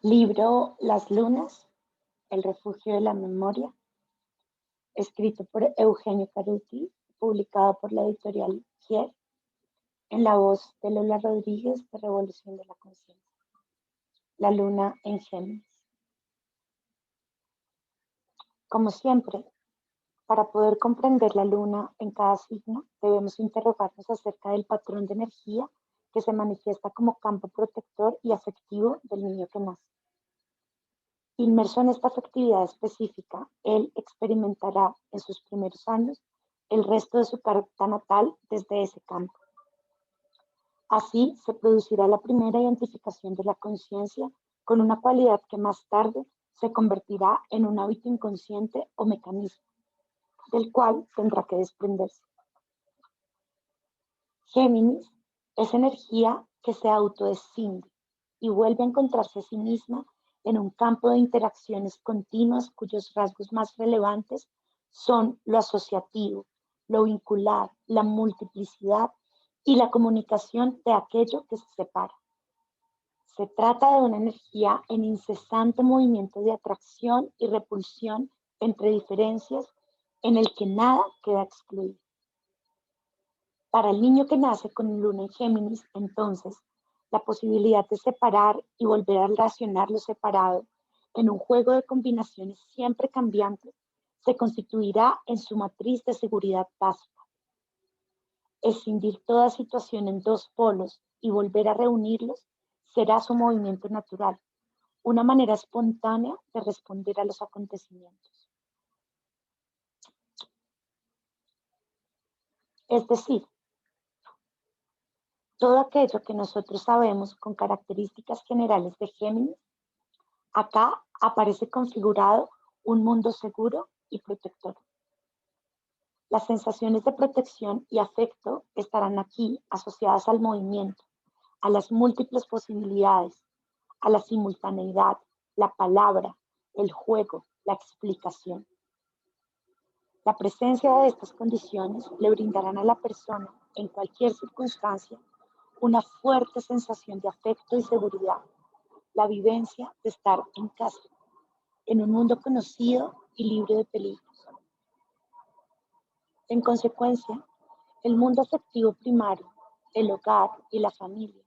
Libro Las Lunas, El refugio de la memoria, escrito por Eugenio Caruti, publicado por la editorial Kier, en la voz de Lola Rodríguez de Revolución de la Conciencia. La luna en Géminis. Como siempre, para poder comprender la luna en cada signo, debemos interrogarnos acerca del patrón de energía que se manifiesta como campo protector y afectivo del niño que nace. Inmerso en esta afectividad específica, él experimentará en sus primeros años el resto de su carta natal desde ese campo. Así se producirá la primera identificación de la conciencia con una cualidad que más tarde se convertirá en un hábito inconsciente o mecanismo, del cual tendrá que desprenderse. Géminis es energía que se autodescinde y vuelve a encontrarse a sí misma en un campo de interacciones continuas cuyos rasgos más relevantes son lo asociativo, lo vincular, la multiplicidad y la comunicación de aquello que se separa. Se trata de una energía en incesante movimiento de atracción y repulsión entre diferencias en el que nada queda excluido. Para el niño que nace con luna en Géminis, entonces, la posibilidad de separar y volver a relacionar lo separado en un juego de combinaciones siempre cambiantes se constituirá en su matriz de seguridad básica. Escindir toda situación en dos polos y volver a reunirlos será su movimiento natural, una manera espontánea de responder a los acontecimientos. Es decir, todo aquello que nosotros sabemos con características generales de Géminis, acá aparece configurado un mundo seguro y protector. Las sensaciones de protección y afecto estarán aquí asociadas al movimiento, a las múltiples posibilidades, a la simultaneidad, la palabra, el juego, la explicación. La presencia de estas condiciones le brindarán a la persona, en cualquier circunstancia, una fuerte sensación de afecto y seguridad, la vivencia de estar en casa, en un mundo conocido y libre de peligros. En consecuencia, el mundo afectivo primario, el hogar y la familia,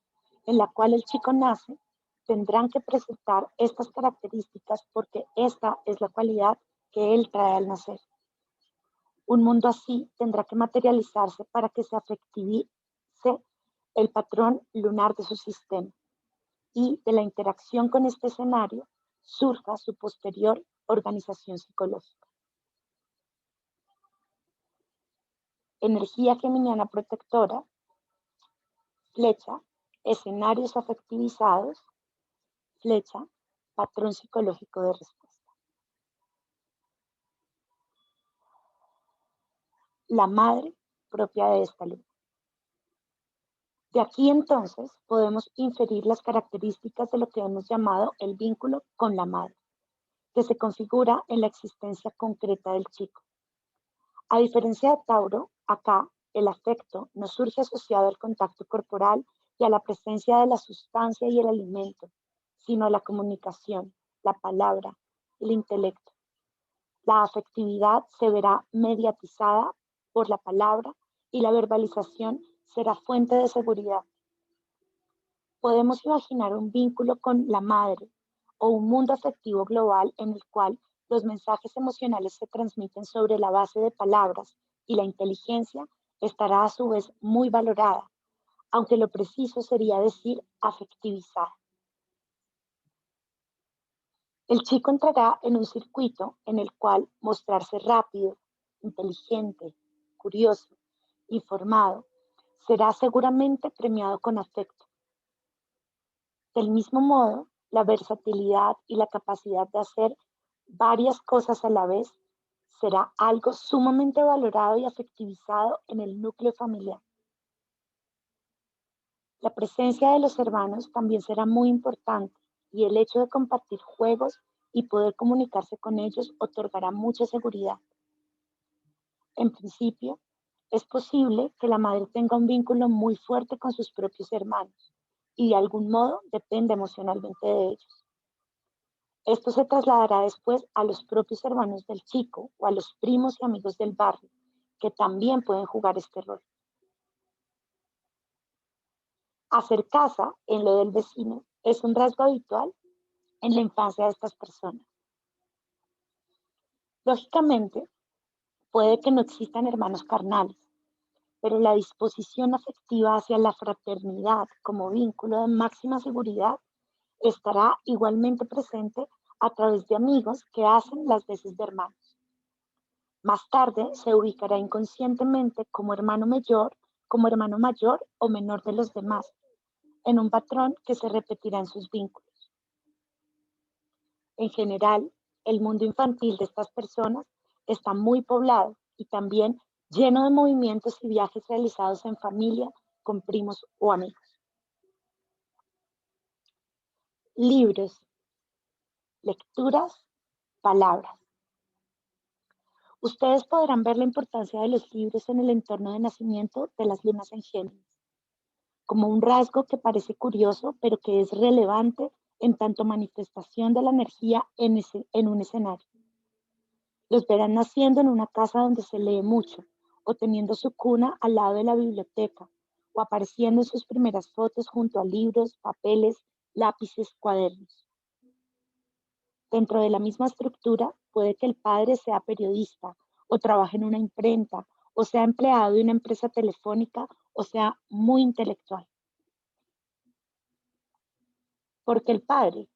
en la cual el chico nace, tendrán que presentar estas características porque esta es la cualidad que él trae al nacer. Un mundo así tendrá que materializarse para que se afectivice el patrón lunar de su sistema y de la interacción con este escenario surja su posterior organización psicológica. Energía geminiana protectora, flecha, escenarios afectivizados, flecha, patrón psicológico de respuesta. La madre propia de esta luna. De aquí entonces podemos inferir las características de lo que hemos llamado el vínculo con la madre, que se configura en la existencia concreta del chico. A diferencia de Tauro, acá el afecto no surge asociado al contacto corporal y a la presencia de la sustancia y el alimento, sino a la comunicación, la palabra, el intelecto. La afectividad se verá mediatizada por la palabra y la verbalización será fuente de seguridad. Podemos imaginar un vínculo con la madre o un mundo afectivo global en el cual los mensajes emocionales se transmiten sobre la base de palabras y la inteligencia estará a su vez muy valorada, aunque lo preciso sería decir afectivizada. El chico entrará en un circuito en el cual mostrarse rápido, inteligente, curioso, informado, será seguramente premiado con afecto. Del mismo modo, la versatilidad y la capacidad de hacer varias cosas a la vez será algo sumamente valorado y afectivizado en el núcleo familiar. La presencia de los hermanos también será muy importante y el hecho de compartir juegos y poder comunicarse con ellos otorgará mucha seguridad. En principio, es posible que la madre tenga un vínculo muy fuerte con sus propios hermanos y de algún modo dependa emocionalmente de ellos. Esto se trasladará después a los propios hermanos del chico o a los primos y amigos del barrio, que también pueden jugar este rol. Hacer casa en lo del vecino es un rasgo habitual en la infancia de estas personas. Lógicamente, puede que no existan hermanos carnales, pero la disposición afectiva hacia la fraternidad como vínculo de máxima seguridad estará igualmente presente a través de amigos que hacen las veces de hermanos. Más tarde se ubicará inconscientemente como hermano mayor o menor de los demás, en un patrón que se repetirá en sus vínculos. En general, el mundo infantil de estas personas está muy poblado y también lleno de movimientos y viajes realizados en familia, con primos o amigos. Libros, lecturas, palabras. Ustedes podrán ver la importancia de los libros en el entorno de nacimiento de las lunas en Géminis, como un rasgo que parece curioso, pero que es relevante en tanto manifestación de la energía en un escenario. Los verán naciendo en una casa donde se lee mucho, o teniendo su cuna al lado de la biblioteca, o apareciendo en sus primeras fotos junto a libros, papeles, lápices, cuadernos. Dentro de la misma estructura, puede que el padre sea periodista, o trabaje en una imprenta, o sea empleado de una empresa telefónica, o sea muy intelectual. Porque el padre,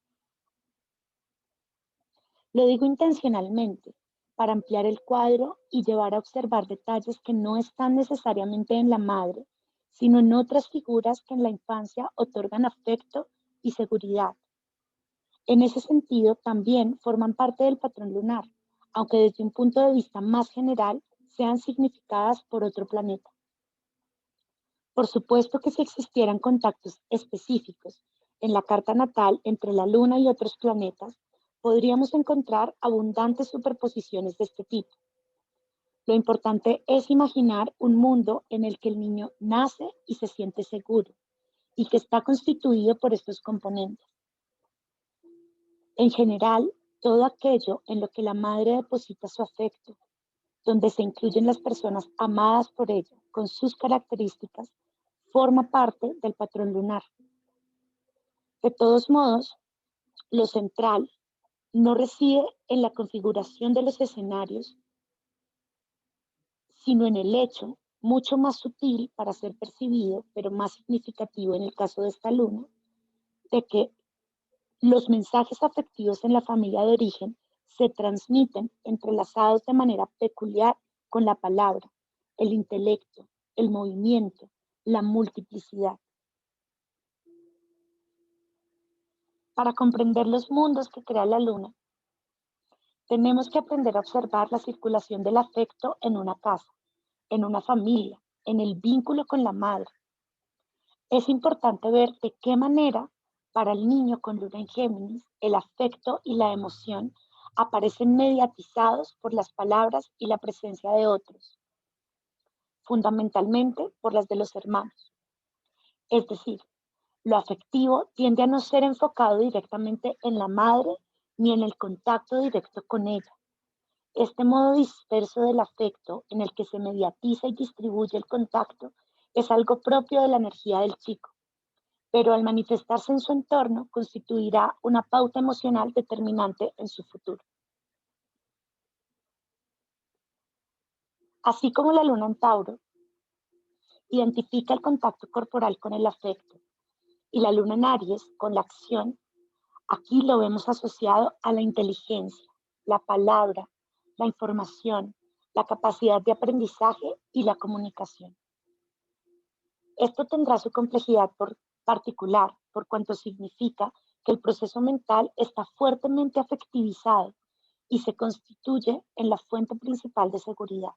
lo digo intencionalmente, para ampliar el cuadro y llevar a observar detalles que no están necesariamente en la madre, sino en otras figuras que en la infancia otorgan afecto y seguridad. En ese sentido, también forman parte del patrón lunar, aunque desde un punto de vista más general sean significadas por otro planeta. Por supuesto que si existieran contactos específicos en la carta natal entre la Luna y otros planetas, podríamos encontrar abundantes superposiciones de este tipo. Lo importante es imaginar un mundo en el que el niño nace y se siente seguro, y que está constituido por estos componentes. En general, todo aquello en lo que la madre deposita su afecto, donde se incluyen las personas amadas por ella, con sus características, forma parte del patrón lunar. De todos modos, lo central no reside en la configuración de los escenarios, sino en el hecho, mucho más sutil para ser percibido, pero más significativo en el caso de esta luna, de que los mensajes afectivos en la familia de origen se transmiten entrelazados de manera peculiar con la palabra, el intelecto, el movimiento, la multiplicidad. Para comprender los mundos que crea la luna, tenemos que aprender a observar la circulación del afecto en una casa, en una familia, en el vínculo con la madre. Es importante ver de qué manera para el niño con luna en Géminis el afecto y la emoción aparecen mediatizados por las palabras y la presencia de otros, fundamentalmente por las de los hermanos. Es decir, lo afectivo tiende a no ser enfocado directamente en la madre ni en el contacto directo con ella. Este modo disperso del afecto en el que se mediatiza y distribuye el contacto es algo propio de la energía del chico, pero al manifestarse en su entorno constituirá una pauta emocional determinante en su futuro. Así como la luna en Tauro identifica el contacto corporal con el afecto y la luna en Aries con la acción, aquí lo vemos asociado a la inteligencia, la palabra, la información, la capacidad de aprendizaje y la comunicación. Esto tendrá su complejidad particular, por cuanto significa que el proceso mental está fuertemente afectivizado y se constituye en la fuente principal de seguridad.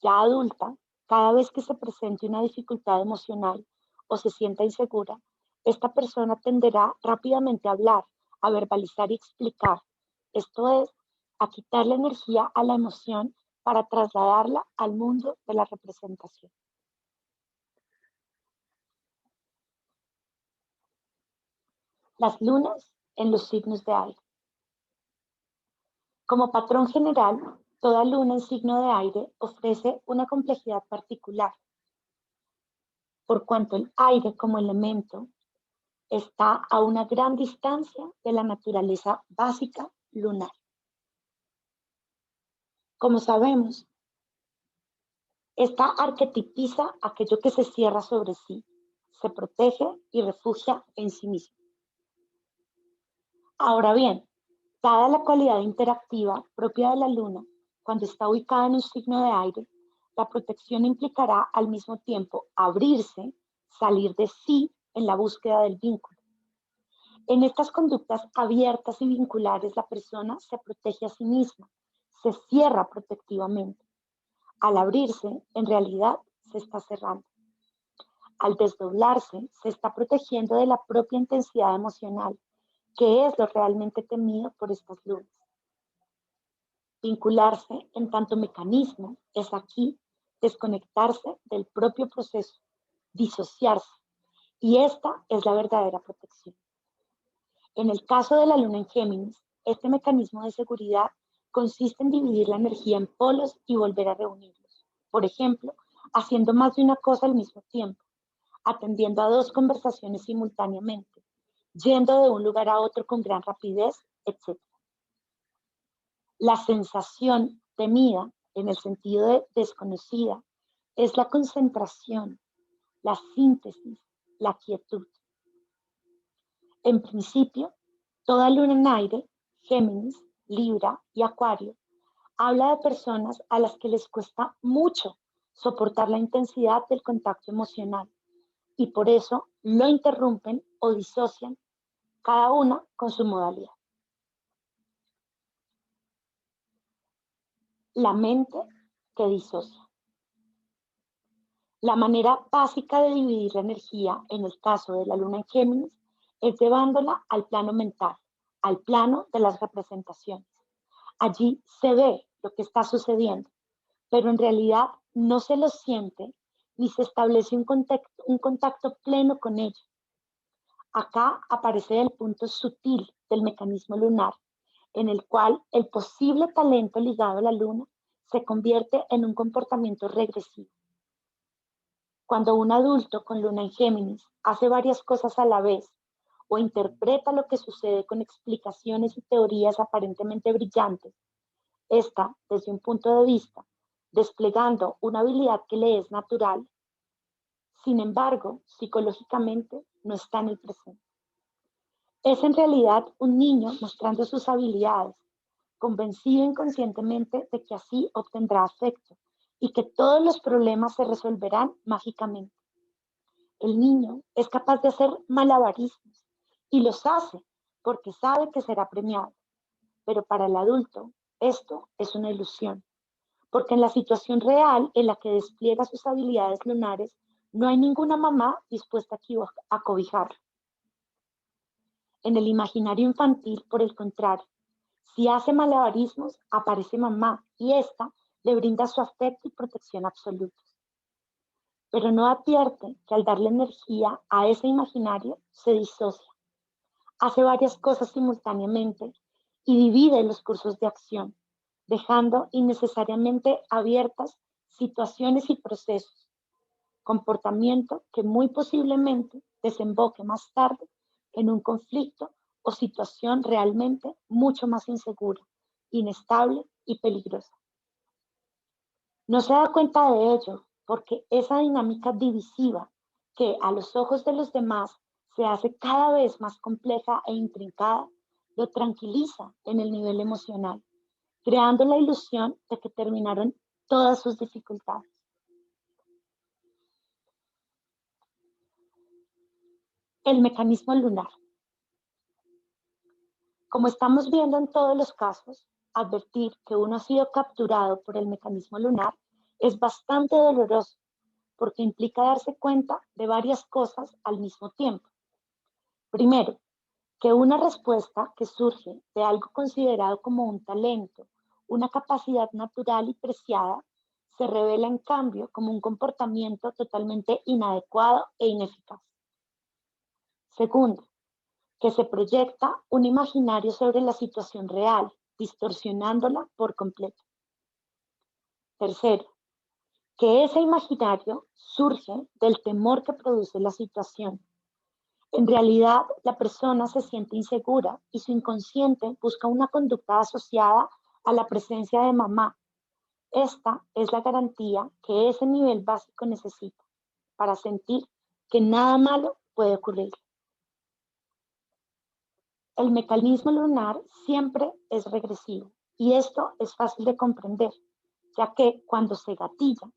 Ya adulta, cada vez que se presente una dificultad emocional o se sienta insegura, esta persona tenderá rápidamente a hablar, a verbalizar y explicar. Esto es, a quitar la energía a la emoción para trasladarla al mundo de la representación. Las lunas en los signos de aire. Como patrón general, toda luna en signo de aire ofrece una complejidad particular, por cuanto el aire como elemento está a una gran distancia de la naturaleza básica lunar. Como sabemos, esta arquetipiza aquello que se cierra sobre sí, se protege y refugia en sí mismo. Ahora bien, dada la cualidad interactiva propia de la luna, cuando está ubicada en un signo de aire, la protección implicará al mismo tiempo abrirse, salir de sí en la búsqueda del vínculo. En estas conductas abiertas y vinculares, la persona se protege a sí misma, se cierra protectivamente. Al abrirse, en realidad, se está cerrando. Al desdoblarse, se está protegiendo de la propia intensidad emocional, que es lo realmente temido por estas lunas. Vincularse en tanto mecanismo es aquí desconectarse del propio proceso, disociarse, y esta es la verdadera protección. En el caso de la luna en Géminis, este mecanismo de seguridad consiste en dividir la energía en polos y volver a reunirlos. Por ejemplo, haciendo más de una cosa al mismo tiempo, atendiendo a dos conversaciones simultáneamente, yendo de un lugar a otro con gran rapidez, etc. La sensación temida, en el sentido de desconocida, es la concentración, la síntesis, la quietud. En principio, toda luna en aire, Géminis, Libra y Acuario, habla de personas a las que les cuesta mucho soportar la intensidad del contacto emocional y por eso lo interrumpen o disocian, cada una con su modalidad. La mente que disocia. La manera básica de dividir la energía en el caso de la luna en Géminis es llevándola al plano mental, al plano de las representaciones. Allí se ve lo que está sucediendo, pero en realidad no se lo siente ni se establece un contacto pleno con ello. Acá aparece el punto sutil del mecanismo lunar, en el cual el posible talento ligado a la luna se convierte en un comportamiento regresivo. Cuando un adulto con luna en Géminis hace varias cosas a la vez o interpreta lo que sucede con explicaciones y teorías aparentemente brillantes, está, desde un punto de vista, desplegando una habilidad que le es natural, sin embargo, psicológicamente no está en el presente. Es en realidad un niño mostrando sus habilidades, convencido inconscientemente de que así obtendrá afecto y que todos los problemas se resolverán mágicamente. El niño es capaz de hacer malabarismos y los hace porque sabe que será premiado, pero para el adulto esto es una ilusión, porque en la situación real en la que despliega sus habilidades lunares no hay ninguna mamá dispuesta a cobijarlo. En el imaginario infantil, por el contrario, si hace malabarismos, aparece mamá y ésta le brinda su afecto y protección absolutos. Pero no advierte que al darle energía a ese imaginario se disocia, hace varias cosas simultáneamente y divide los cursos de acción, dejando innecesariamente abiertas situaciones y procesos, comportamiento que muy posiblemente desemboque más tarde en un conflicto o situación realmente mucho más insegura, inestable y peligrosa. No se da cuenta de ello porque esa dinámica divisiva que a los ojos de los demás se hace cada vez más compleja e intrincada, lo tranquiliza en el nivel emocional, creando la ilusión de que terminaron todas sus dificultades. El mecanismo lunar. Como estamos viendo en todos los casos, advertir que uno ha sido capturado por el mecanismo lunar es bastante doloroso porque implica darse cuenta de varias cosas al mismo tiempo. Primero, que una respuesta que surge de algo considerado como un talento, una capacidad natural y preciada, se revela en cambio como un comportamiento totalmente inadecuado e ineficaz. Segundo, que se proyecta un imaginario sobre la situación real, distorsionándola por completo. Tercero, que ese imaginario surge del temor que produce la situación. En realidad, la persona se siente insegura y su inconsciente busca una conducta asociada a la presencia de mamá. Esta es la garantía que ese nivel básico necesita para sentir que nada malo puede ocurrir. El mecanismo lunar siempre es regresivo y esto es fácil de comprender, ya que cuando se gatilla,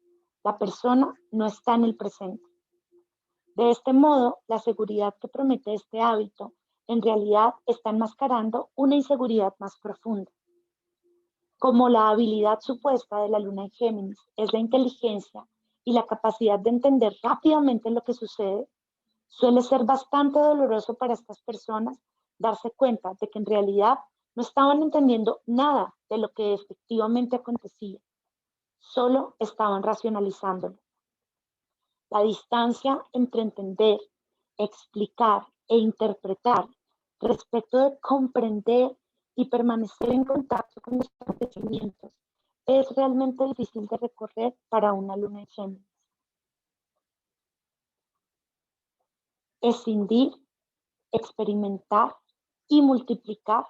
la persona no está en el presente. De este modo, la seguridad que promete este hábito en realidad está enmascarando una inseguridad más profunda. Como la habilidad supuesta de la luna en Géminis es la inteligencia y la capacidad de entender rápidamente lo que sucede, suele ser bastante doloroso para estas personas darse cuenta de que en realidad no estaban entendiendo nada de lo que efectivamente acontecía, solo estaban racionalizándolo. La distancia entre entender, explicar e interpretar respecto de comprender y permanecer en contacto con los acontecimientos es realmente difícil de recorrer para una luna en Géminis. Escindir, experimentar y multiplicar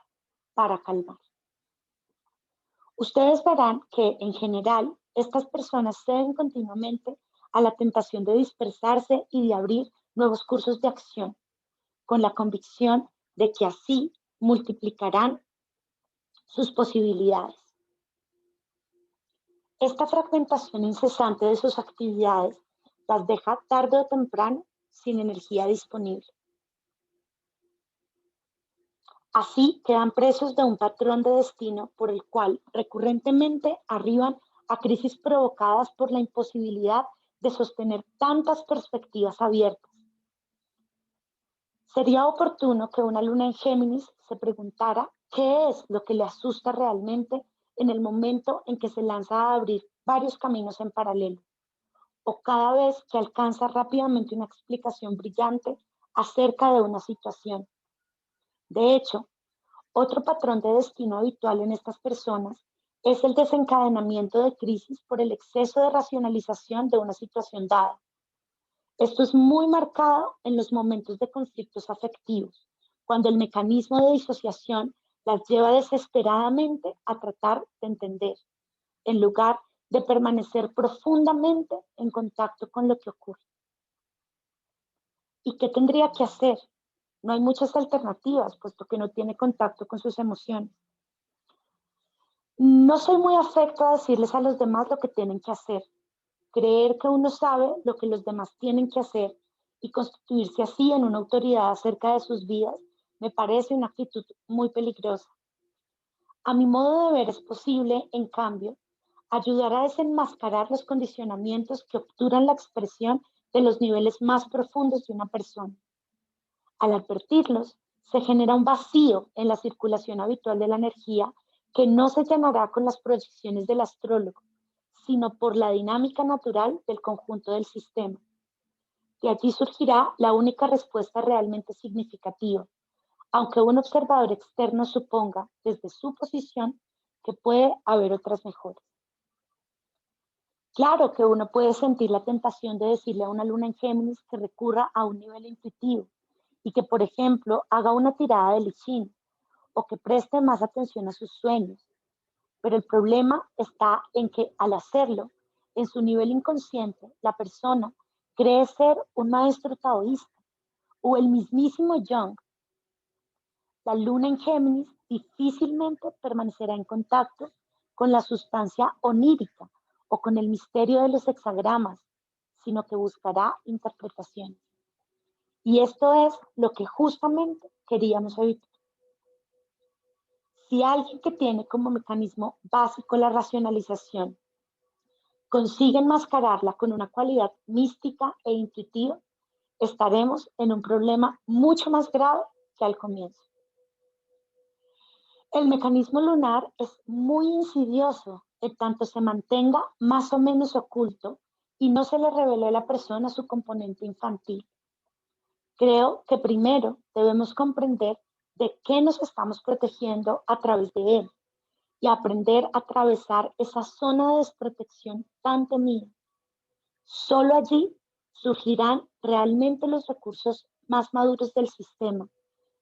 para calmar. Ustedes verán que, en general, estas personas ceden continuamente a la tentación de dispersarse y de abrir nuevos cursos de acción, con la convicción de que así multiplicarán sus posibilidades. Esta fragmentación incesante de sus actividades las deja tarde o temprano sin energía disponible. Así quedan presos de un patrón de destino por el cual recurrentemente arriban a crisis provocadas por la imposibilidad de sostener tantas perspectivas abiertas. Sería oportuno que una luna en Géminis se preguntara qué es lo que le asusta realmente en el momento en que se lanza a abrir varios caminos en paralelo, o cada vez que alcanza rápidamente una explicación brillante acerca de una situación. De hecho, otro patrón de destino habitual en estas personas es el desencadenamiento de crisis por el exceso de racionalización de una situación dada. Esto es muy marcado en los momentos de conflictos afectivos, cuando el mecanismo de disociación las lleva desesperadamente a tratar de entender, en lugar de permanecer profundamente en contacto con lo que ocurre. ¿Y qué tendría que hacer? No hay muchas alternativas, puesto que no tiene contacto con sus emociones. No soy muy afecto a decirles a los demás lo que tienen que hacer. Creer que uno sabe lo que los demás tienen que hacer y constituirse así en una autoridad acerca de sus vidas me parece una actitud muy peligrosa. A mi modo de ver es posible, en cambio, ayudar a desenmascarar los condicionamientos que obturan la expresión de los niveles más profundos de una persona. Al advertirlos, se genera un vacío en la circulación habitual de la energía que no se llenará con las proyecciones del astrólogo, sino por la dinámica natural del conjunto del sistema. De allí surgirá la única respuesta realmente significativa, aunque un observador externo suponga, desde su posición, que puede haber otras mejores. Claro que uno puede sentir la tentación de decirle a una luna en Géminis que recurra a un nivel intuitivo y que, por ejemplo, haga una tirada de lichín o que preste más atención a sus sueños. Pero el problema está en que al hacerlo, en su nivel inconsciente, la persona cree ser un maestro taoísta o el mismísimo Jung. La luna en Géminis difícilmente permanecerá en contacto con la sustancia onírica o con el misterio de los hexagramas, sino que buscará interpretaciones. Y esto es lo que justamente queríamos evitar. Si alguien que tiene como mecanismo básico la racionalización consigue enmascararla con una cualidad mística e intuitiva, estaremos en un problema mucho más grave que al comienzo. El mecanismo lunar es muy insidioso en tanto se mantenga más o menos oculto y no se le revele a la persona su componente infantil. Creo que primero debemos comprender de qué nos estamos protegiendo a través de él y aprender a atravesar esa zona de desprotección tan temida. Solo allí surgirán realmente los recursos más maduros del sistema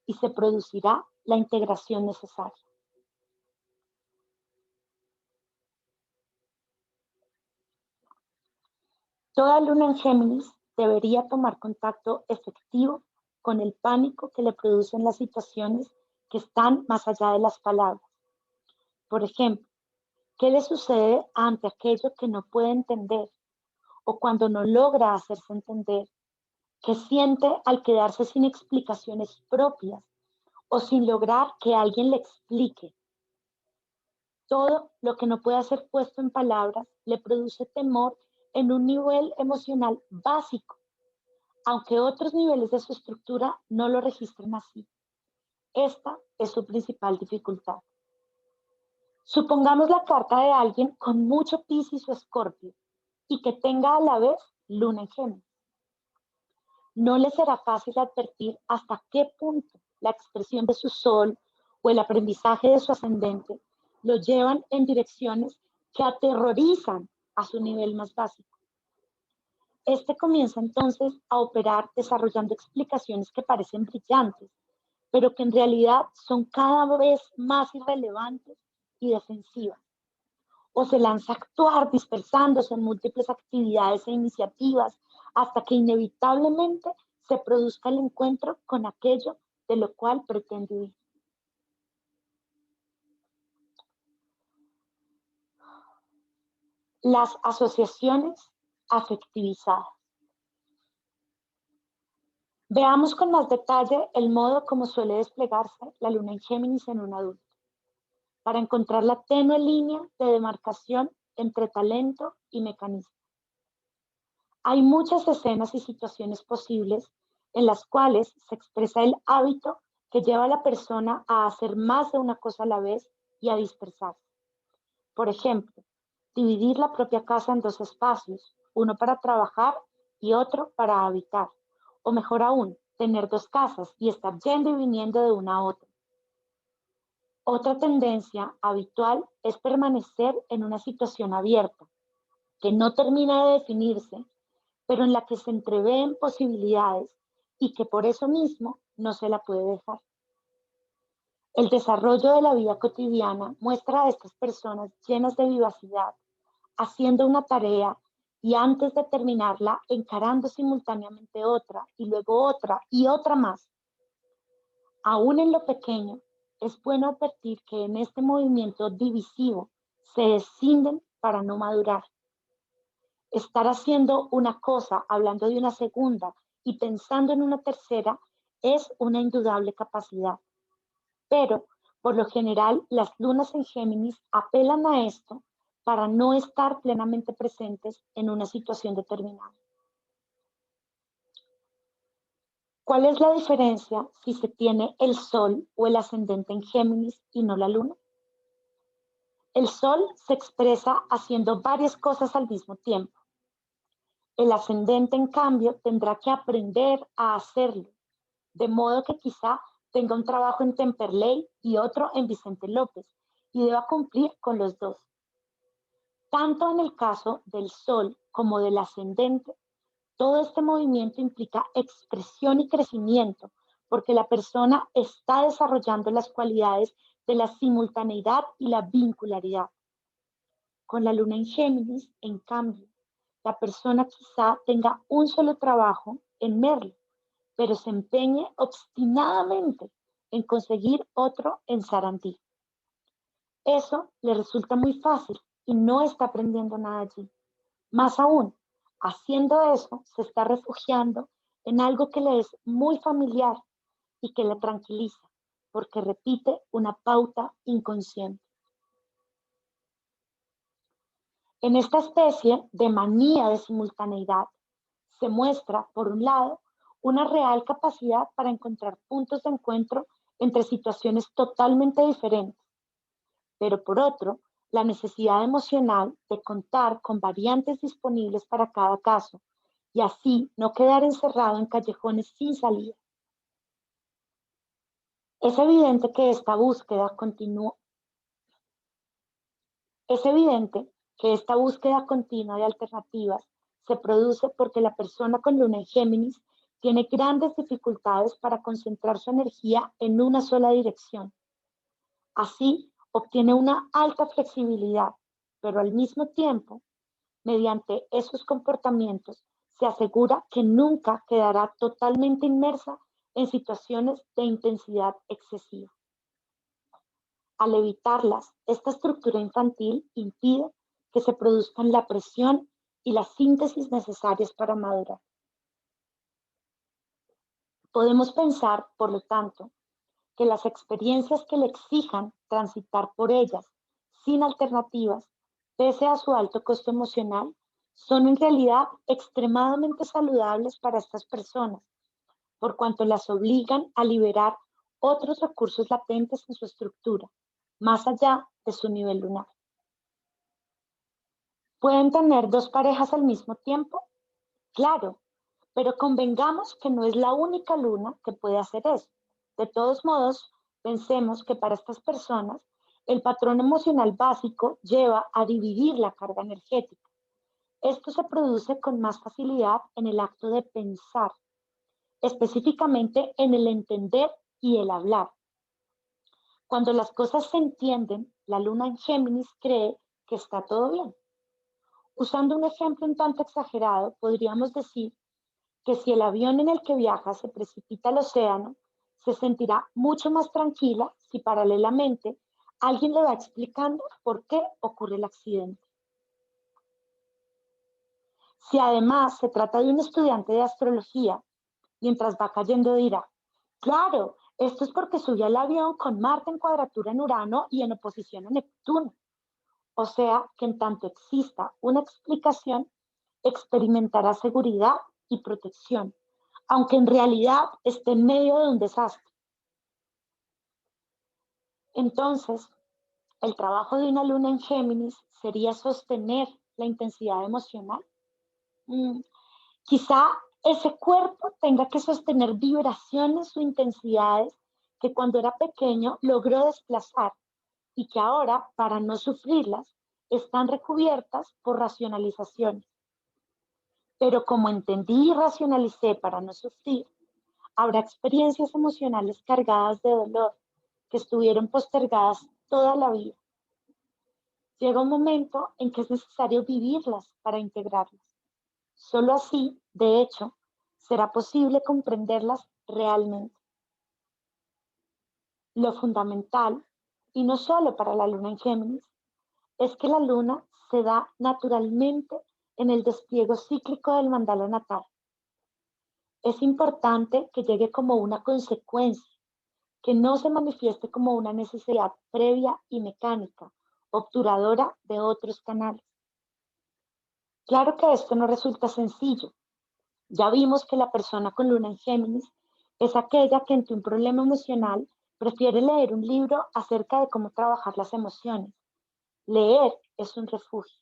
y se producirá la integración necesaria. Toda luna en Géminis debería tomar contacto efectivo con el pánico que le producen las situaciones que están más allá de las palabras. Por ejemplo, ¿qué le sucede ante aquello que no puede entender o cuando no logra hacerse entender? ¿Qué siente al quedarse sin explicaciones propias o sin lograr que alguien le explique? Todo lo que no pueda ser puesto en palabras le produce temor en un nivel emocional básico, aunque otros niveles de su estructura no lo registren así. Esta es su principal dificultad. Supongamos la carta de alguien con mucho Piscis o Escorpio y que tenga a la vez luna en Géminis. No le será fácil advertir hasta qué punto la expresión de su sol o el aprendizaje de su ascendente lo llevan en direcciones que aterrorizan a su nivel más básico. Este comienza entonces a operar desarrollando explicaciones que parecen brillantes, pero que en realidad son cada vez más irrelevantes y defensivas. O se lanza a actuar dispersándose en múltiples actividades e iniciativas hasta que inevitablemente se produzca el encuentro con aquello de lo cual pretende huir. Las asociaciones afectivizadas. Veamos con más detalle el modo como suele desplegarse la luna en Géminis en un adulto, para encontrar la tenue línea de demarcación entre talento y mecanismo. Hay muchas escenas y situaciones posibles en las cuales se expresa el hábito que lleva a la persona a hacer más de una cosa a la vez y a dispersarse. Por ejemplo, dividir la propia casa en dos espacios, uno para trabajar y otro para habitar. O mejor aún, tener dos casas y estar yendo y viniendo de una a otra. Otra tendencia habitual es permanecer en una situación abierta, que no termina de definirse, pero en la que se entreveen posibilidades y que por eso mismo no se la puede dejar. El desarrollo de la vida cotidiana muestra a estas personas llenas de vivacidad, haciendo una tarea y antes de terminarla encarando simultáneamente otra y luego otra y otra más. Aún en lo pequeño, es bueno advertir que en este movimiento divisivo se escinden para no madurar. Estar haciendo una cosa, hablando de una segunda y pensando en una tercera es una indudable capacidad. Pero, por lo general, las lunas en Géminis apelan a esto para no estar plenamente presentes en una situación determinada. ¿Cuál es la diferencia si se tiene el Sol o el ascendente en Géminis y no la Luna? El Sol se expresa haciendo varias cosas al mismo tiempo. El ascendente, en cambio, tendrá que aprender a hacerlo, de modo que quizá tenga un trabajo en Temperley y otro en Vicente López, y deba cumplir con los dos. Tanto en el caso del Sol como del ascendente, todo este movimiento implica expresión y crecimiento, porque la persona está desarrollando las cualidades de la simultaneidad y la vincularidad. Con la luna en Géminis, en cambio, la persona quizá tenga un solo trabajo en Merlo, pero se empeñe obstinadamente en conseguir otro en Sarandí. Eso le resulta muy fácil y no está aprendiendo nada allí. Más aún, haciendo eso, se está refugiando en algo que le es muy familiar y que le tranquiliza, porque repite una pauta inconsciente. En esta especie de manía de simultaneidad se muestra, por un lado, una real capacidad para encontrar puntos de encuentro entre situaciones totalmente diferentes, pero por otro, la necesidad emocional de contar con variantes disponibles para cada caso y así no quedar encerrado en callejones sin salida. Es evidente que esta búsqueda continua Es evidente que esta búsqueda continua de alternativas se produce porque la persona con luna en Géminis tiene grandes dificultades para concentrar su energía en una sola dirección. Así, obtiene una alta flexibilidad, pero al mismo tiempo, mediante esos comportamientos, se asegura que nunca quedará totalmente inmersa en situaciones de intensidad excesiva. Al evitarlas, esta estructura infantil impide que se produzcan la presión y la síntesis necesarias para madurar. Podemos pensar, por lo tanto, que las experiencias que le exijan transitar por ellas sin alternativas, pese a su alto costo emocional, son en realidad extremadamente saludables para estas personas, por cuanto las obligan a liberar otros recursos latentes en su estructura, más allá de su nivel lunar. ¿Pueden tener dos parejas al mismo tiempo? Claro, pero convengamos que no es la única luna que puede hacer eso. De todos modos, pensemos que para estas personas el patrón emocional básico lleva a dividir la carga energética. Esto se produce con más facilidad en el acto de pensar, específicamente en el entender y el hablar. Cuando las cosas se entienden, la luna en Géminis cree que está todo bien. Usando un ejemplo un tanto exagerado, podríamos decir que si el avión en el que viaja se precipita al océano, se sentirá mucho más tranquila si paralelamente alguien le va explicando por qué ocurre el accidente. Si además se trata de un estudiante de astrología, mientras va cayendo dirá, claro, esto es porque subió al avión con Marte en cuadratura en Urano y en oposición a Neptuno. O sea que en tanto exista una explicación, experimentará seguridad y protección, aunque en realidad esté en medio de un desastre. Entonces, el trabajo de una luna en Géminis sería sostener la intensidad emocional. Mm, Quizá ese cuerpo tenga que sostener vibraciones o intensidades que cuando era pequeño logró desplazar y que ahora, para no sufrirlas, están recubiertas por racionalizaciones. Pero como entendí y racionalicé para no sufrir, habrá experiencias emocionales cargadas de dolor que estuvieron postergadas toda la vida. Llega un momento en que es necesario vivirlas para integrarlas. Solo así, de hecho, será posible comprenderlas realmente. Lo fundamental, y no solo para la luna en Géminis, es que la luna se da naturalmente en el despliego cíclico del mandala natal. Es importante que llegue como una consecuencia, que no se manifieste como una necesidad previa y mecánica, obturadora de otros canales. Claro que esto no resulta sencillo. Ya vimos que la persona con luna en Géminis es aquella que ante un problema emocional prefiere leer un libro acerca de cómo trabajar las emociones. Leer es un refugio,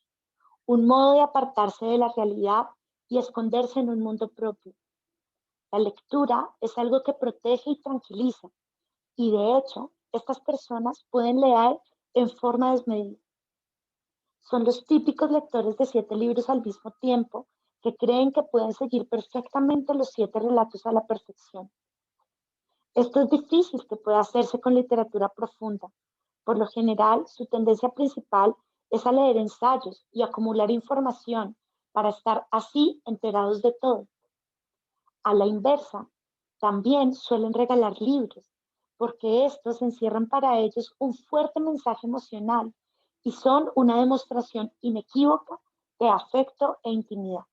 un modo de apartarse de la realidad y esconderse en un mundo propio. La lectura es algo que protege y tranquiliza, y de hecho, estas personas pueden leer en forma desmedida. Son los típicos lectores de 7 libros al mismo tiempo que creen que pueden seguir perfectamente los 7 relatos a la perfección. Esto es difícil que pueda hacerse con literatura profunda. Por lo general, su tendencia principal es a leer ensayos y acumular información para estar así enterados de todo. A la inversa, también suelen regalar libros, porque estos encierran para ellos un fuerte mensaje emocional y son una demostración inequívoca de afecto e intimidad.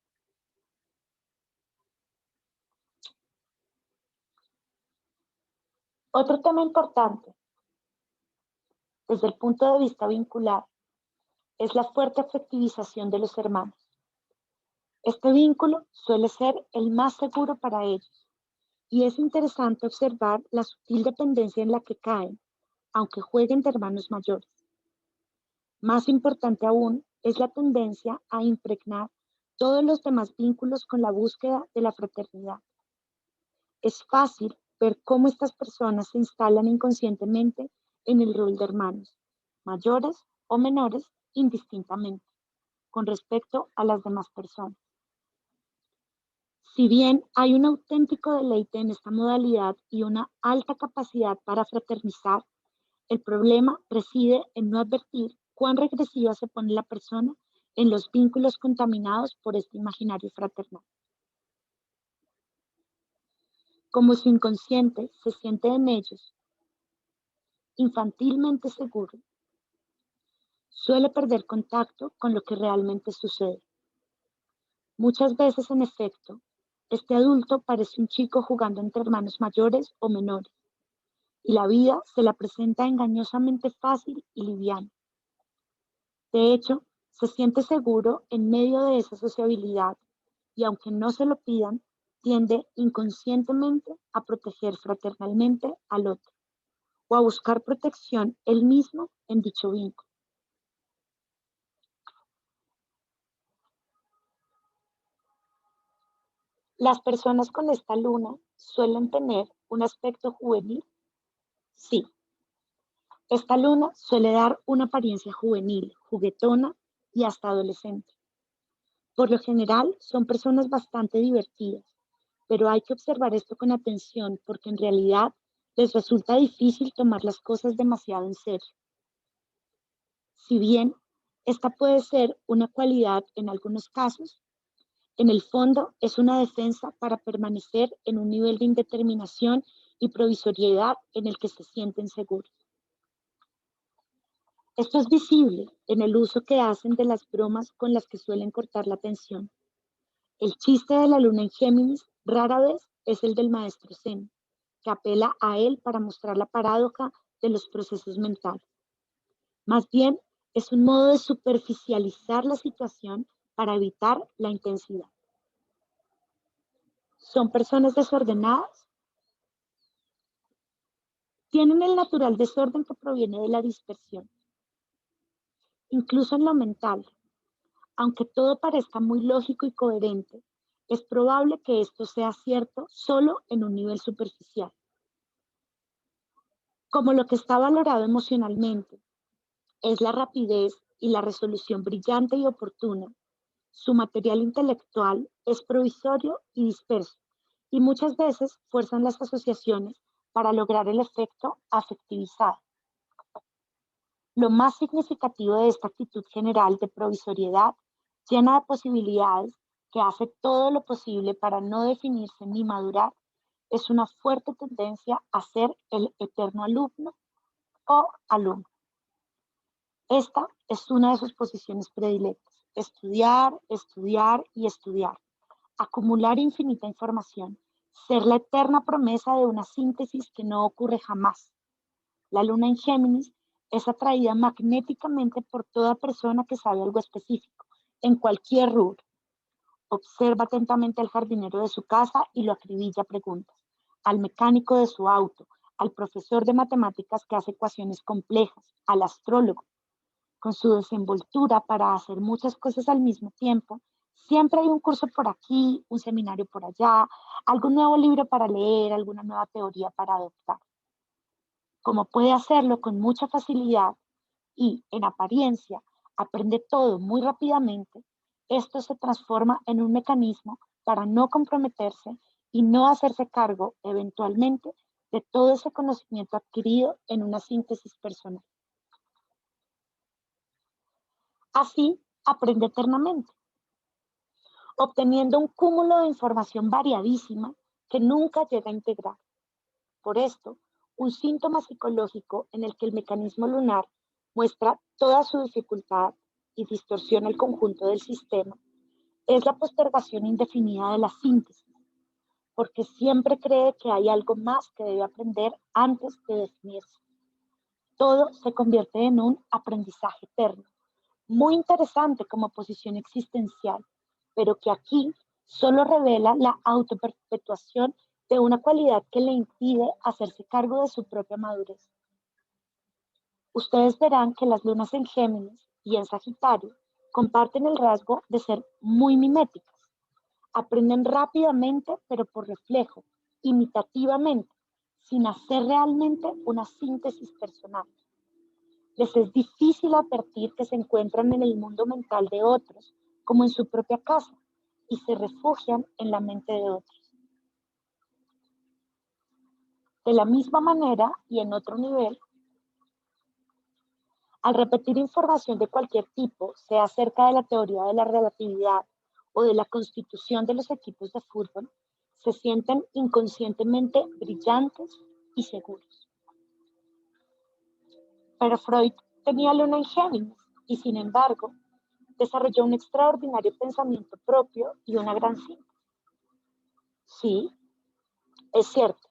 Otro tema importante, desde el punto de vista vincular, es la fuerte afectivización de los hermanos. Este vínculo suele ser el más seguro para ellos y es interesante observar la sutil dependencia en la que caen, aunque jueguen de hermanos mayores. Más importante aún es la tendencia a impregnar todos los demás vínculos con la búsqueda de la fraternidad. Es fácil ver cómo estas personas se instalan inconscientemente en el rol de hermanos, mayores o menores indistintamente, con respecto a las demás personas. Si bien hay un auténtico deleite en esta modalidad y una alta capacidad para fraternizar, el problema reside en no advertir cuán regresiva se pone la persona en los vínculos contaminados por este imaginario fraternal. Como su inconsciente se siente en ellos infantilmente seguro, suele perder contacto con lo que realmente sucede. Muchas veces, en efecto, este adulto parece un chico jugando entre hermanos mayores o menores, y la vida se la presenta engañosamente fácil y liviana. De hecho, se siente seguro en medio de esa sociabilidad y aunque no se lo pidan, tiende inconscientemente a proteger fraternalmente al otro o a buscar protección él mismo en dicho vínculo. Las personas con esta luna suelen tener un aspecto juvenil. Sí, esta luna suele dar una apariencia juvenil, juguetona y hasta adolescente. Por lo general, son personas bastante divertidas, pero hay que observar esto con atención porque en realidad les resulta difícil tomar las cosas demasiado en serio. Si bien esta puede ser una cualidad en algunos casos, en el fondo es una defensa para permanecer en un nivel de indeterminación y provisoriedad en el que se sienten seguros. Esto es visible en el uso que hacen de las bromas con las que suelen cortar la atención. El chiste de la luna en Géminis rara vez es el del maestro Zen, que apela a él para mostrar la paradoja de los procesos mentales. Más bien, es un modo de superficializar la situación para evitar la intensidad. Son personas desordenadas, tienen el natural desorden que proviene de la dispersión, incluso en lo mental. Aunque todo parezca muy lógico y coherente, es probable que esto sea cierto solo en un nivel superficial. Como lo que está valorado emocionalmente es la rapidez y la resolución brillante y oportuna, su material intelectual es provisorio y disperso, y muchas veces fuerzan las asociaciones para lograr el efecto afectivizado. Lo más significativo de esta actitud general de provisoriedad, llena de posibilidades, que hace todo lo posible para no definirse ni madurar, es una fuerte tendencia a ser el eterno alumno o alumno. Esta es una de sus posiciones predilectas: estudiar, estudiar y estudiar, acumular infinita información, ser la eterna promesa de una síntesis que no ocurre jamás. La luna en Géminis es atraída magnéticamente por toda persona que sabe algo específico, en cualquier rubro. Observa atentamente al jardinero de su casa y lo acribilla a preguntas, al mecánico de su auto, al profesor de matemáticas que hace ecuaciones complejas, al astrólogo. Con su desenvoltura para hacer muchas cosas al mismo tiempo, siempre hay un curso por aquí, un seminario por allá, algún nuevo libro para leer, alguna nueva teoría para adoptar. Como puede hacerlo con mucha facilidad y, en apariencia, aprende todo muy rápidamente, esto se transforma en un mecanismo para no comprometerse y no hacerse cargo, eventualmente, de todo ese conocimiento adquirido en una síntesis personal. Así, aprende eternamente, obteniendo un cúmulo de información variadísima que nunca llega a integrar. Por esto, un síntoma psicológico en el que el mecanismo lunar muestra toda su dificultad y distorsiona el conjunto del sistema es la postergación indefinida de la síntesis, porque siempre cree que hay algo más que debe aprender antes de definirse. Todo se convierte en un aprendizaje eterno, muy interesante como posición existencial, pero que aquí solo revela la autoperpetuación de una cualidad que le impide hacerse cargo de su propia madurez. Ustedes verán que las lunas en Géminis y en Sagitario Comparten el rasgo de ser muy miméticas. Aprenden rápidamente, pero por reflejo, imitativamente, sin hacer realmente una síntesis personal. Les es difícil advertir que se encuentran en el mundo mental de otros, como en su propia casa, y se refugian en la mente de otros. De la misma manera y en otro nivel, al repetir información de cualquier tipo, sea acerca de la teoría de la relatividad o de la constitución de los equipos de fútbol, se sienten inconscientemente brillantes y seguros. Pero Freud tenía luna en Géminis y, sin embargo, desarrolló un extraordinario pensamiento propio y una gran síntesis. Sí, es cierto.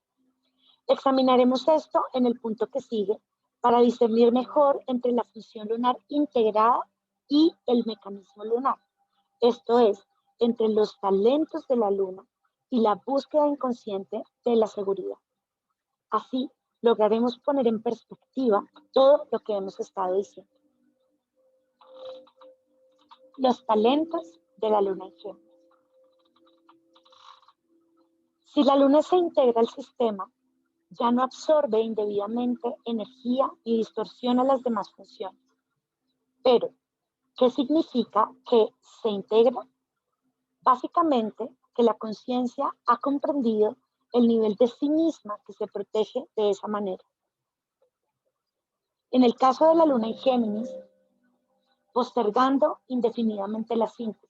Examinaremos esto en el punto que sigue para discernir mejor entre la función lunar integrada y el mecanismo lunar. Esto es, entre los talentos de la luna y la búsqueda inconsciente de la seguridad. Así lograremos poner en perspectiva todo lo que hemos estado diciendo. Los talentos de la luna en Géminis. Si la luna se integra al sistema, ya no absorbe indebidamente energía y distorsiona las demás funciones. Pero, ¿qué significa que se integra? Básicamente, que la conciencia ha comprendido el nivel de sí misma que se protege de esa manera. En el caso de la luna en Géminis, postergando indefinidamente la síntesis.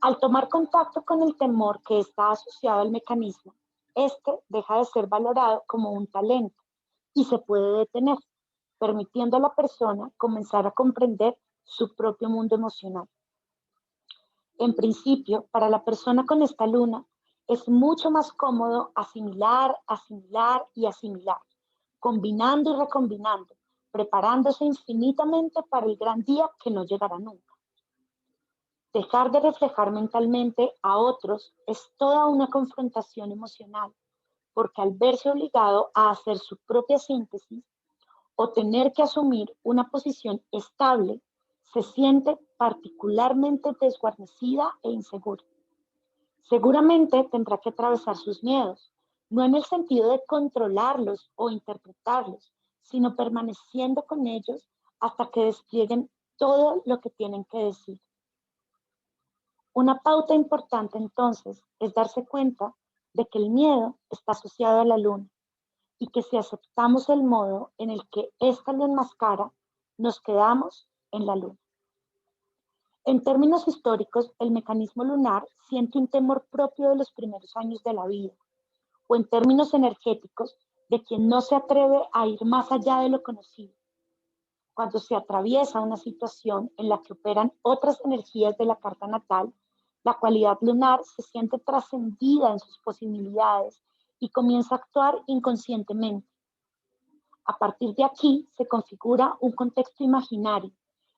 Al tomar contacto con el temor que está asociado al mecanismo, este deja de ser valorado como un talento y se puede detener, permitiendo a la persona comenzar a comprender su propio mundo emocional. En principio, para la persona con esta luna, es mucho más cómodo asimilar, asimilar y asimilar, combinando y recombinando, preparándose infinitamente para el gran día que no llegará nunca. Dejar de reflejar mentalmente a otros es toda una confrontación emocional, porque al verse obligado a hacer su propia síntesis o tener que asumir una posición estable, se siente particularmente desguarnecida e insegura. Seguramente tendrá que atravesar sus miedos, no en el sentido de controlarlos o interpretarlos, sino permaneciendo con ellos hasta que desplieguen todo lo que tienen que decir. Una pauta importante entonces es darse cuenta de que el miedo está asociado a la luna y que si aceptamos el modo en el que ésta lo enmascara, nos quedamos en la luna. En términos históricos, el mecanismo lunar siente un temor propio de los primeros años de la vida, o en términos energéticos, de quien no se atreve a ir más allá de lo conocido. Cuando se atraviesa una situación en la que operan otras energías de la carta natal, la cualidad lunar se siente trascendida en sus posibilidades y comienza a actuar inconscientemente. A partir de aquí se configura un contexto imaginario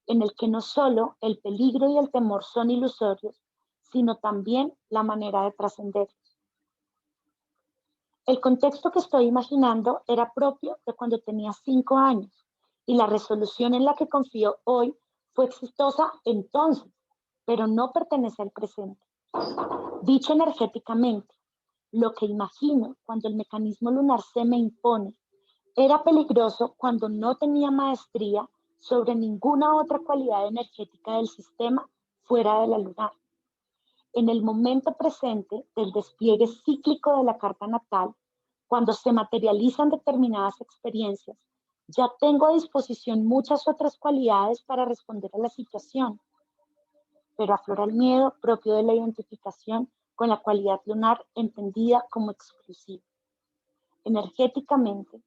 en el que no solo el peligro y el temor son ilusorios, sino también la manera de trascenderlos. El contexto que estoy imaginando era propio de cuando tenía 5 años y la resolución en la que confío hoy fue exitosa entonces, pero no pertenece al presente. Dicho energéticamente, lo que imagino cuando el mecanismo lunar se me impone era peligroso cuando no tenía maestría sobre ninguna otra cualidad energética del sistema fuera de la lunar. En el momento presente del despliegue cíclico de la carta natal, cuando se materializan determinadas experiencias, ya tengo a disposición muchas otras cualidades para responder a la situación, pero aflora el miedo propio de la identificación con la cualidad lunar entendida como exclusiva. Energéticamente,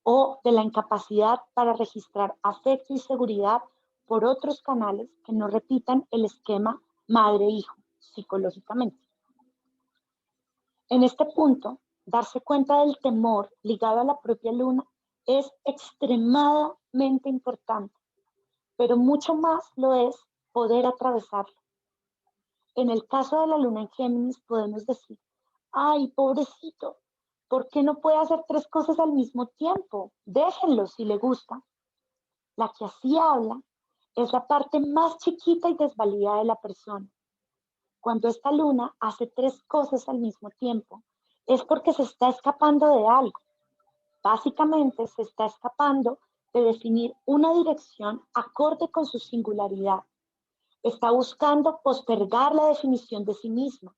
o de la incapacidad para registrar afecto y seguridad por otros canales que no repitan el esquema madre-hijo psicológicamente. En este punto, darse cuenta del temor ligado a la propia luna es extremadamente importante, pero mucho más lo es poder atravesarlo. En el caso de la luna en Géminis podemos decir, ay, pobrecito, ¿por qué no puede hacer 3 cosas al mismo tiempo? Déjenlo si le gusta. La que así habla Es la parte más chiquita y desvalida de la persona. Cuando esta luna hace tres cosas al mismo tiempo, es porque se está escapando de algo. Básicamente se está escapando de definir una dirección acorde con su singularidad. Está buscando postergar la definición de sí misma,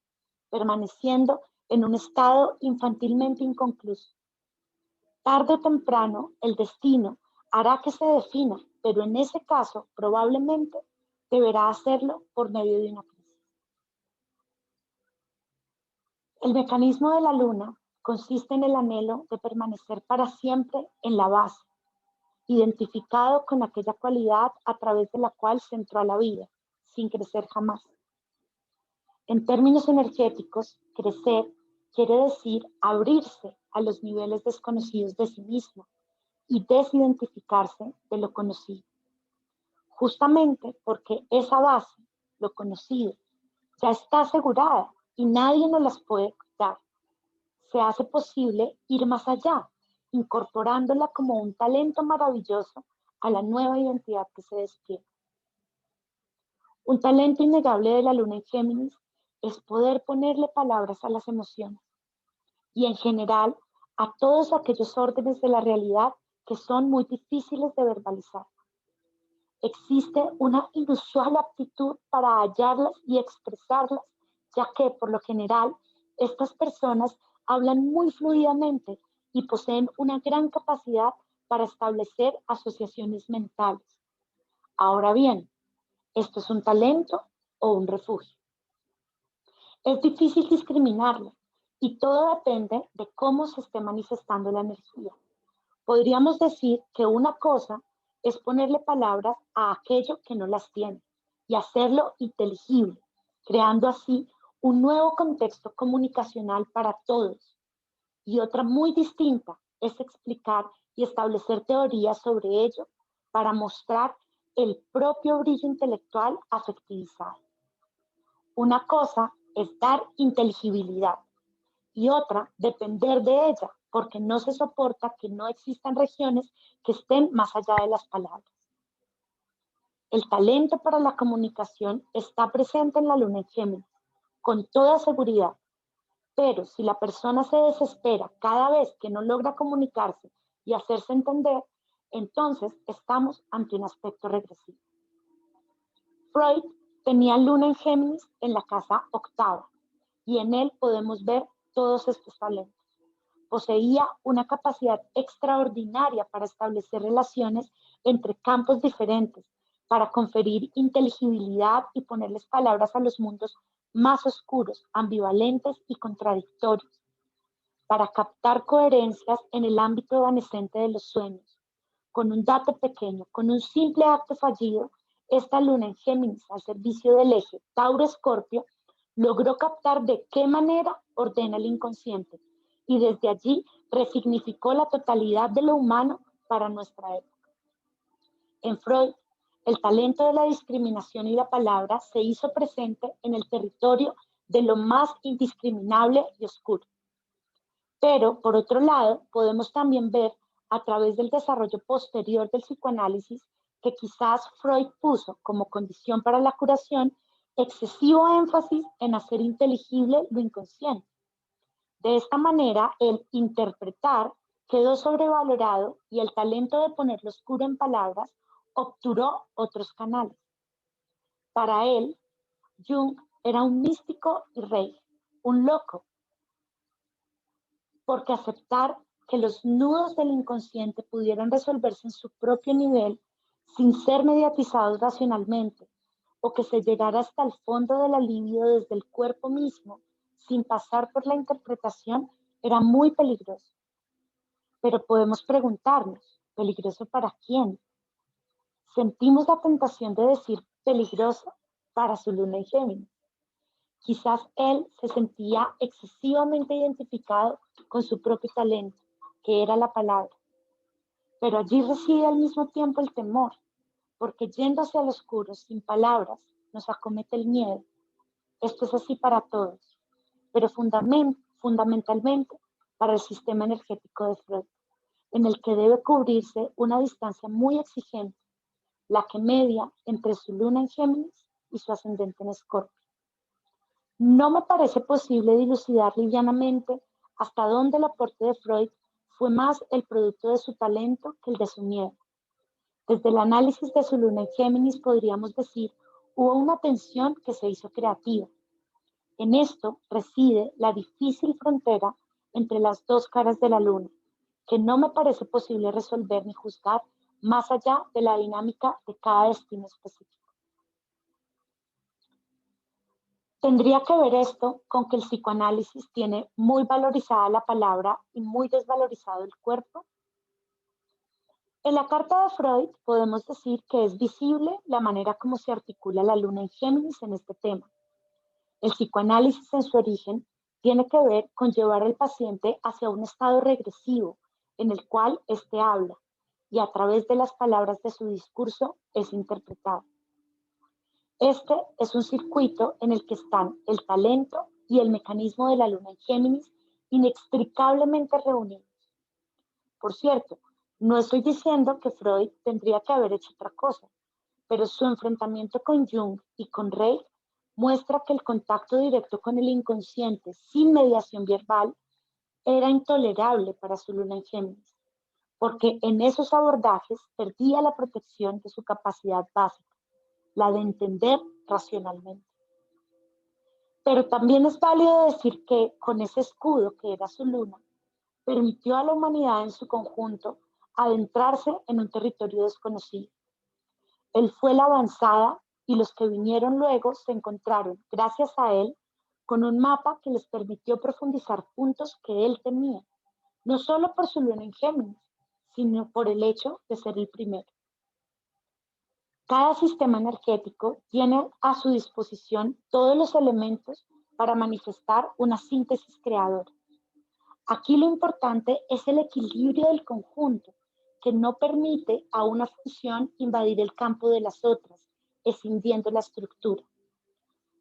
permaneciendo en un estado infantilmente inconcluso. Tarde o temprano, el destino hará que se defina, pero en ese caso probablemente deberá hacerlo por medio de una crisis. El mecanismo de la luna consiste en el anhelo de permanecer para siempre en la base, identificado con aquella cualidad a través de la cual se entró a la vida, sin crecer jamás. En términos energéticos, crecer quiere decir abrirse a los niveles desconocidos de sí mismo y desidentificarse de lo conocido. Justamente porque esa base, lo conocido, ya está asegurada y nadie nos las puede quitar. Se hace posible ir más allá, incorporándola como un talento maravilloso a la nueva identidad que se despierta. Un talento innegable de la luna en Géminis es poder ponerle palabras a las emociones y en general a todos aquellos órdenes de la realidad que son muy difíciles de verbalizar. Existe una inusual aptitud para hallarlas y expresarlas, ya que por lo general estas personas hablan muy fluidamente y poseen una gran capacidad para establecer asociaciones mentales. Ahora bien, ¿esto es un talento o un refugio? Es difícil discriminarlo y todo depende de cómo se esté manifestando la energía. Podríamos decir que una cosa es ponerle palabras a aquello que no las tiene y hacerlo inteligible, creando así un nuevo contexto comunicacional para todos. Y otra muy distinta es explicar y establecer teorías sobre ello para mostrar el propio brillo intelectual afectivizado. Una cosa es dar inteligibilidad y otra depender de ella, porque no se soporta que no existan regiones que estén más allá de las palabras. El talento para la comunicación está presente en la luna en Géminis, con toda seguridad, pero si la persona se desespera cada vez que no logra comunicarse y hacerse entender, entonces estamos ante un aspecto regresivo. Freud tenía luna en Géminis en la casa octava, y en él podemos ver todos estos talentos. Poseía una capacidad extraordinaria para establecer relaciones entre campos diferentes, para conferir inteligibilidad y ponerles palabras a los mundos más oscuros, ambivalentes y contradictorios, para captar coherencias en el ámbito evanescente de los sueños. Con un dato pequeño, con un simple acto fallido, esta luna en Géminis al servicio del eje Tauro-Escorpio logró captar de qué manera ordena el inconsciente y desde allí resignificó la totalidad de lo humano para nuestra época. En Freud, el talento de la discriminación y la palabra se hizo presente en el territorio de lo más indiscriminable y oscuro. Pero, por otro lado, podemos también ver a través del desarrollo posterior del psicoanálisis que quizás Freud puso como condición para la curación excesivo énfasis en hacer inteligible lo inconsciente. De esta manera, el interpretar quedó sobrevalorado y el talento de poner lo oscuro en palabras obturó otros canales. Para él, Jung era un místico y rey, un loco, porque aceptar que los nudos del inconsciente pudieran resolverse en su propio nivel sin ser mediatizados racionalmente, o que se llegara hasta el fondo del alivio desde el cuerpo mismo sin pasar por la interpretación, era muy peligroso. Pero podemos preguntarnos, ¿peligroso para quién? Sentimos la tentación de decir peligroso para su luna en Géminis. Quizás él se sentía excesivamente identificado con su propio talento, que era la palabra. Pero allí reside al mismo tiempo el temor, porque yendo hacia el oscuro sin palabras nos acomete el miedo. Esto es así para todos, pero fundamentalmente para el sistema energético de Freud, en el que debe cubrirse una distancia muy exigente la que media entre su luna en Géminis y su ascendente en Escorpio. No me parece posible dilucidar livianamente hasta dónde el aporte de Freud fue más el producto de su talento que el de su miedo. Desde el análisis de su luna en Géminis podríamos decir, hubo una tensión que se hizo creativa. En esto reside la difícil frontera entre las dos caras de la luna, que no me parece posible resolver ni juzgar más allá de la dinámica de cada destino específico. Tendría que ver esto con que el psicoanálisis tiene muy valorizada la palabra y muy desvalorizado el cuerpo. En la carta de Freud podemos decir que es visible la manera como se articula la luna en Géminis en este tema. El psicoanálisis en su origen tiene que ver con llevar al paciente hacia un estado regresivo en el cual éste habla y a través de las palabras de su discurso es interpretado. Este es un circuito en el que están el talento y el mecanismo de la luna en Géminis inextricablemente reunidos. Por cierto, no estoy diciendo que Freud tendría que haber hecho otra cosa, pero su enfrentamiento con Jung y con Reich muestra que el contacto directo con el inconsciente sin mediación verbal era intolerable para su luna en Géminis, porque en esos abordajes perdía la protección de su capacidad básica, la de entender racionalmente. Pero también es válido decir que con ese escudo que era su luna, permitió a la humanidad en su conjunto adentrarse en un territorio desconocido. Él fue la avanzada y los que vinieron luego se encontraron, gracias a él, con un mapa que les permitió profundizar puntos que él tenía, no solo por su luna en Géminis, sino por el hecho de ser el primero. Cada sistema energético tiene a su disposición todos los elementos para manifestar una síntesis creadora. Aquí lo importante es el equilibrio del conjunto, que no permite a una función invadir el campo de las otras, escindiendo la estructura.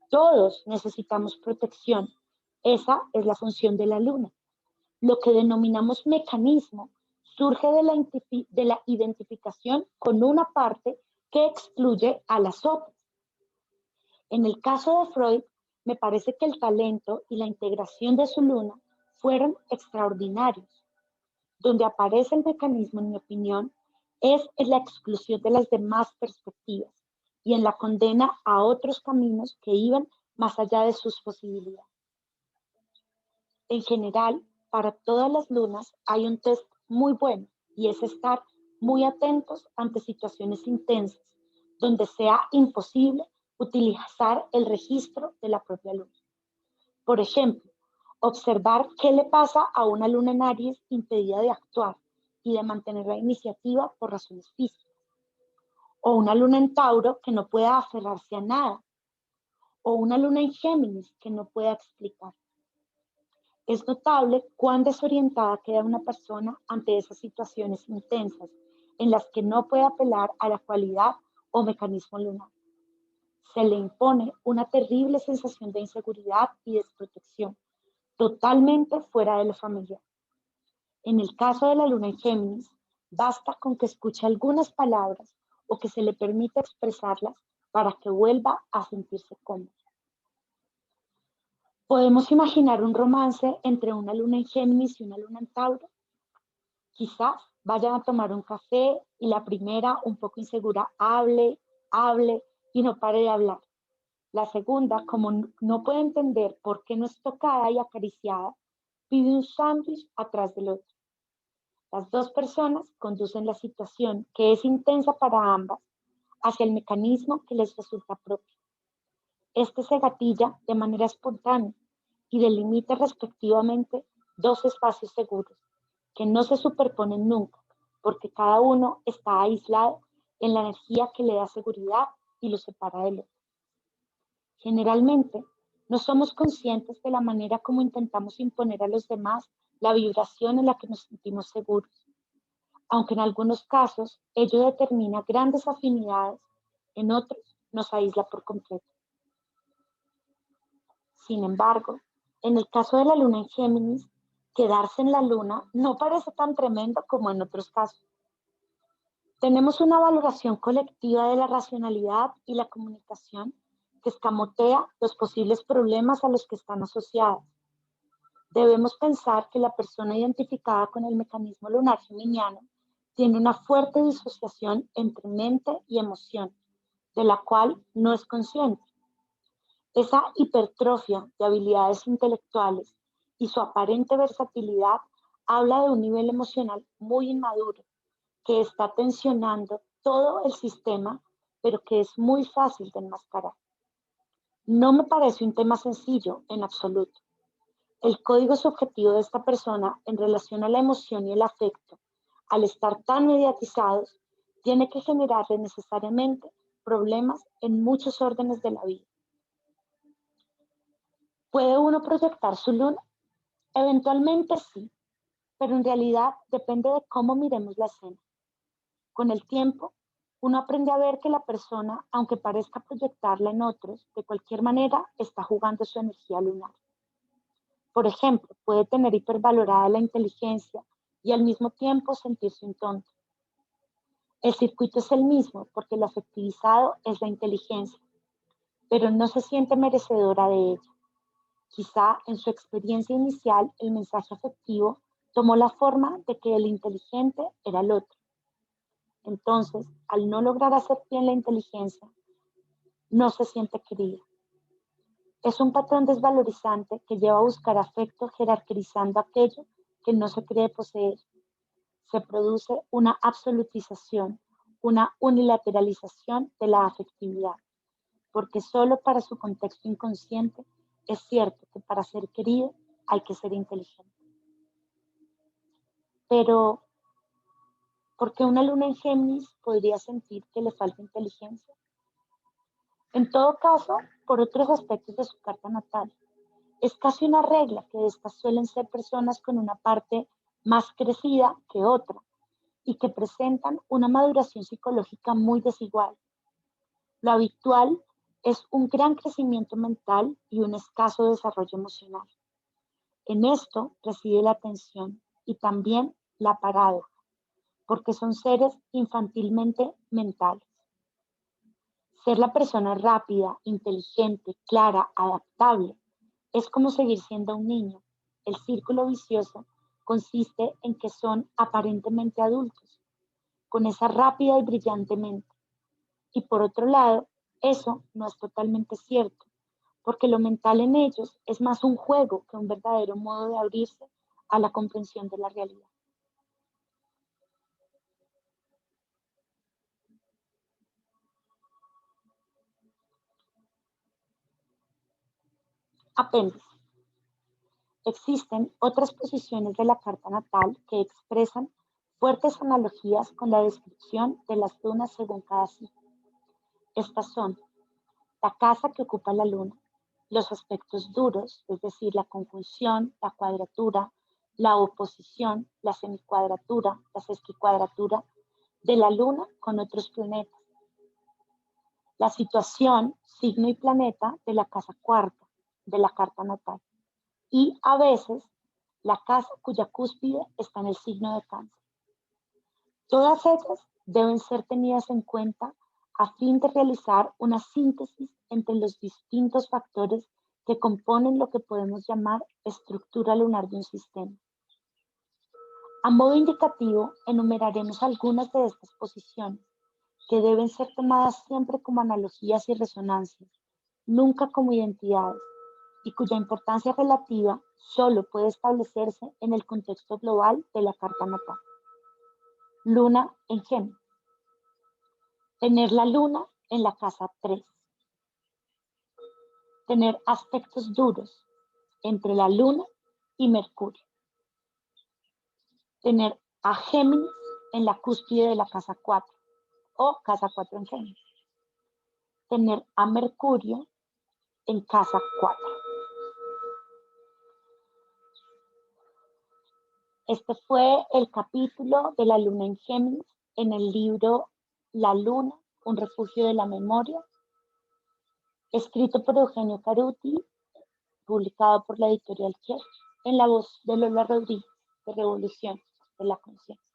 Todos necesitamos protección. Esa es la función de la luna. Lo que denominamos mecanismo surge de la identificación con una parte que excluye a las otras. En el caso de Freud, me parece que el talento y la integración de su luna fueron extraordinarios. Donde aparece el mecanismo, en mi opinión, es en la exclusión de las demás perspectivas y en la condena a otros caminos que iban más allá de sus posibilidades. En general, para todas las lunas hay un test muy bueno y es estar muy atentos ante situaciones intensas, donde sea imposible utilizar el registro de la propia luna. Por ejemplo, observar qué le pasa a una luna en Aries impedida de actuar y de mantener la iniciativa por razones físicas. O una luna en Tauro que no pueda aferrarse a nada. O una luna en Géminis que no pueda explicar. Es notable cuán desorientada queda una persona ante esas situaciones intensas en las que no puede apelar a la cualidad o mecanismo lunar. Se le impone una terrible sensación de inseguridad y desprotección, totalmente fuera de lo familiar. En el caso de la luna en Géminis, basta con que escuche algunas palabras o que se le permita expresarlas para que vuelva a sentirse cómodo. ¿Podemos imaginar un romance entre una luna en Géminis y una luna en Tauro? Quizás vayan a tomar un café y la primera, un poco insegura, hable y no pare de hablar. La segunda, como no puede entender por qué no es tocada y acariciada, pide un sándwich atrás del otro. Las dos personas conducen la situación, que es intensa para ambas, hacia el mecanismo que les resulta propio. Este se gatilla de manera espontánea y delimita respectivamente dos espacios seguros, que no se superponen nunca, porque cada uno está aislado en la energía que le da seguridad y lo separa del otro. Generalmente, no somos conscientes de la manera como intentamos imponer a los demás la vibración en la que nos sentimos seguros, aunque en algunos casos ello determina grandes afinidades, en otros nos aísla por completo. Sin embargo, en el caso de la luna en Géminis, quedarse en la luna no parece tan tremendo como en otros casos. Tenemos una valoración colectiva de la racionalidad y la comunicación que escamotea los posibles problemas a los que están asociadas. Debemos pensar que la persona identificada con el mecanismo lunar geminiano tiene una fuerte disociación entre mente y emoción, de la cual no es consciente. Esa hipertrofia de habilidades intelectuales y su aparente versatilidad habla de un nivel emocional muy inmaduro que está tensionando todo el sistema, pero que es muy fácil de enmascarar. No me parece un tema sencillo en absoluto. El código subjetivo de esta persona en relación a la emoción y el afecto, al estar tan mediatizados, tiene que generarle necesariamente problemas en muchos órdenes de la vida. ¿Puede uno proyectar su luna? Eventualmente sí, pero en realidad depende de cómo miremos la escena. Con el tiempo, uno aprende a ver que la persona, aunque parezca proyectarla en otros, de cualquier manera está jugando su energía lunar. Por ejemplo, puede tener hipervalorada la inteligencia y al mismo tiempo sentirse un tonto. El circuito es el mismo porque lo afectivizado es la inteligencia, pero no se siente merecedora de ella. Quizá en su experiencia inicial el mensaje afectivo tomó la forma de que el inteligente era el otro. Entonces, al no lograr hacer bien la inteligencia, no se siente querida. Es un patrón desvalorizante que lleva a buscar afecto jerarquizando aquello que no se cree poseer. Se produce una absolutización, una unilateralización de la afectividad, porque solo para su contexto inconsciente es cierto que para ser querido hay que ser inteligente. Pero, ¿por qué una luna en Géminis podría sentir que le falta inteligencia? En todo caso, por otros aspectos de su carta natal. Es casi una regla que estas suelen ser personas con una parte más crecida que otra y que presentan una maduración psicológica muy desigual. Lo habitual es un gran crecimiento mental y un escaso desarrollo emocional. En esto reside la tensión y también la paradoja, porque son seres infantilmente mentales. Ser la persona rápida, inteligente, clara, adaptable, es como seguir siendo un niño. El círculo vicioso consiste en que son aparentemente adultos, con esa rápida y brillante mente. Y por otro lado, eso no es totalmente cierto, porque lo mental en ellos es más un juego que un verdadero modo de abrirse a la comprensión de la realidad. Apéndice. Existen otras posiciones de la carta natal que expresan fuertes analogías con la descripción de las lunas según cada signo. Estas son la casa que ocupa la luna, los aspectos duros, es decir, la conjunción, la cuadratura, la oposición, la semicuadratura, la sesquicuadratura de la luna con otros planetas, la situación, signo y planeta de la casa cuarta de la carta natal y a veces la casa cuya cúspide está en el signo de Cáncer. Todas ellas deben ser tenidas en cuenta a fin de realizar una síntesis entre los distintos factores que componen lo que podemos llamar estructura lunar de un sistema. A modo indicativo, enumeraremos algunas de estas posiciones, que deben ser tomadas siempre como analogías y resonancias, nunca como identidades, y cuya importancia relativa solo puede establecerse en el contexto global de la carta natal. Luna en Géminis. Tener la luna en la casa 3. Tener aspectos duros entre la luna y Mercurio. Tener a Géminis en la cúspide de la casa 4 o casa 4 en Géminis. Tener a Mercurio en casa 4. Este fue el capítulo de la luna en Géminis en el libro La Luna, un refugio de la memoria, escrito por Eugenio Caruti, publicado por la editorial Quer, en la voz de Lola Rodríguez, de Revolución de la Conciencia.